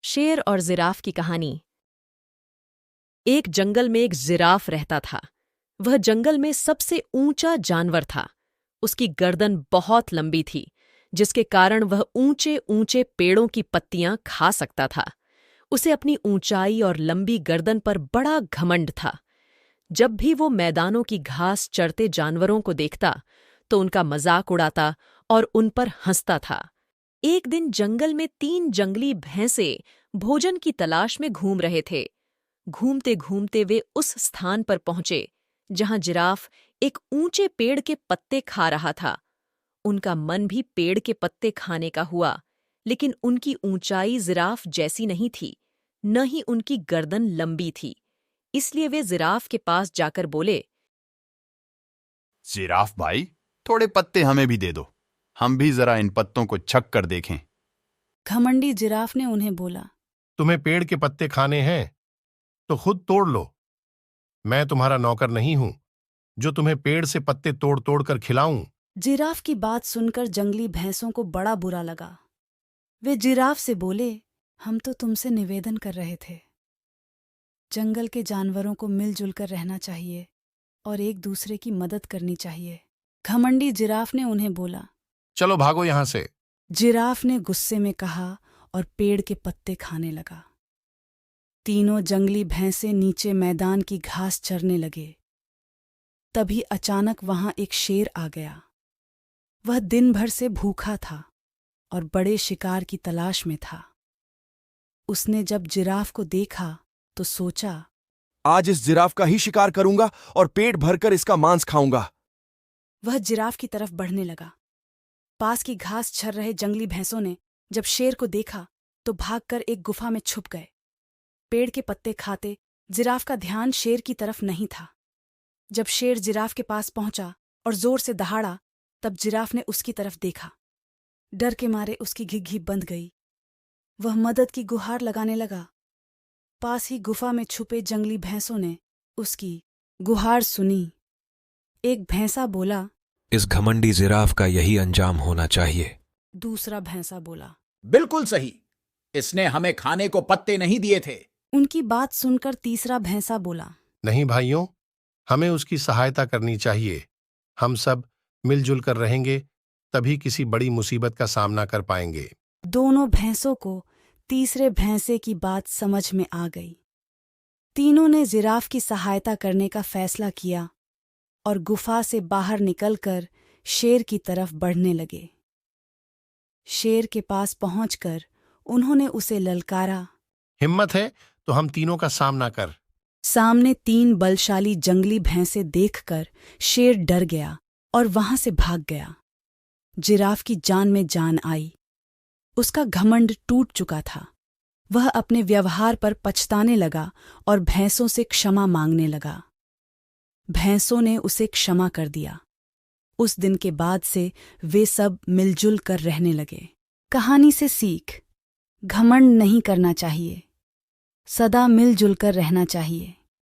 शेर और जिराफ की कहानी। एक जंगल में एक जिराफ रहता था। वह जंगल में सबसे ऊंचा जानवर था। उसकी गर्दन बहुत लंबी थी, जिसके कारण वह ऊंचे ऊंचे पेड़ों की पत्तियां खा सकता था। उसे अपनी ऊंचाई और लंबी गर्दन पर बड़ा घमंड था। जब भी वो मैदानों की घास चरते जानवरों को देखता तो उनका मजाक उड़ाता और उन पर हंसता था। एक दिन जंगल में 3 जंगली भैंसे भोजन की तलाश में घूम रहे थे। घूमते घूमते वे उस स्थान पर पहुंचे जहां जिराफ एक ऊंचे पेड़ के पत्ते खा रहा था। उनका मन भी पेड़ के पत्ते खाने का हुआ, लेकिन उनकी ऊंचाई जिराफ जैसी नहीं थी, न ही उनकी गर्दन लंबी थी। इसलिए वे जिराफ के पास जाकर बोले, जिराफ भाई, थोड़े पत्ते हमें भी दे दो। हम भी जरा इन पत्तों को छक कर देखें। घमंडी जिराफ ने उन्हें बोला, तुम्हें पेड़ के पत्ते खाने हैं तो खुद तोड़ लो। मैं तुम्हारा नौकर नहीं हूं जो तुम्हें पेड़ से पत्ते तोड़ तोड़ कर खिलाऊं। जिराफ की बात सुनकर जंगली भैंसों को बड़ा बुरा लगा। वे जिराफ से बोले, हम तो तुमसे निवेदन कर रहे थे। जंगल के जानवरों को मिलजुल कर रहना चाहिए और एक दूसरे की मदद करनी चाहिए। घमंडी जिराफ ने उन्हें बोला। चलो भागो यहां से। जिराफ ने गुस्से में कहा और पेड़ के पत्ते खाने लगा। तीनों जंगली भैंसे नीचे मैदान की घास चरने लगे। तभी अचानक वहां एक शेर आ गया। वह दिन भर से भूखा था और बड़े शिकार की तलाश में था। उसने जब जिराफ को देखा तो सोचा, आज इस जिराफ का ही शिकार करूंगा और पेट भरकर इसका मांस खाऊंगा। वह जिराफ की तरफ बढ़ने लगा। पास की घास चर रहे जंगली भैंसों ने जब शेर को देखा तो भागकर एक गुफा में छुप गए। पेड़ के पत्ते खाते जिराफ का ध्यान शेर की तरफ नहीं था। जब शेर जिराफ के पास पहुंचा और जोर से दहाड़ा, तब जिराफ ने उसकी तरफ देखा। डर के मारे उसकी घिघी बंध गई। वह मदद की गुहार लगाने लगा। पास ही गुफा में छुपे जंगली भैंसों ने उसकी गुहार सुनी। एक भैंसा बोला, इस घमंडी जिराफ का यही अंजाम होना चाहिए। दूसरा भैंसा बोला, बिल्कुल सही। इसने हमें खाने को पत्ते नहीं दिए थे। उनकी बात सुनकर तीसरा भैंसा बोला, नहीं भाइयों, हमें उसकी सहायता करनी चाहिए। हम सब मिलजुल कर रहेंगे तभी किसी बड़ी मुसीबत का सामना कर पाएंगे। दोनों भैंसों को तीसरे भैंसे की बात समझ में आ गई। तीनों ने जिराफ की सहायता करने का फैसला किया और गुफा से बाहर निकलकर शेर की तरफ बढ़ने लगे। शेर के पास पहुंचकर उन्होंने उसे ललकारा, हिम्मत है तो हम तीनों का सामना कर। सामने 3 बलशाली जंगली भैंसे देखकर शेर डर गया और वहां से भाग गया। जिराफ की जान में जान आई। उसका घमंड टूट चुका था। वह अपने व्यवहार पर पछताने लगा और भैंसों से क्षमा मांगने लगा। भैंसों ने उसे क्षमा कर दिया। उस दिन के बाद से वे सब मिलजुल कर रहने लगे। कहानी से सीख, घमंड नहीं करना चाहिए, सदा मिलजुल कर रहना चाहिए।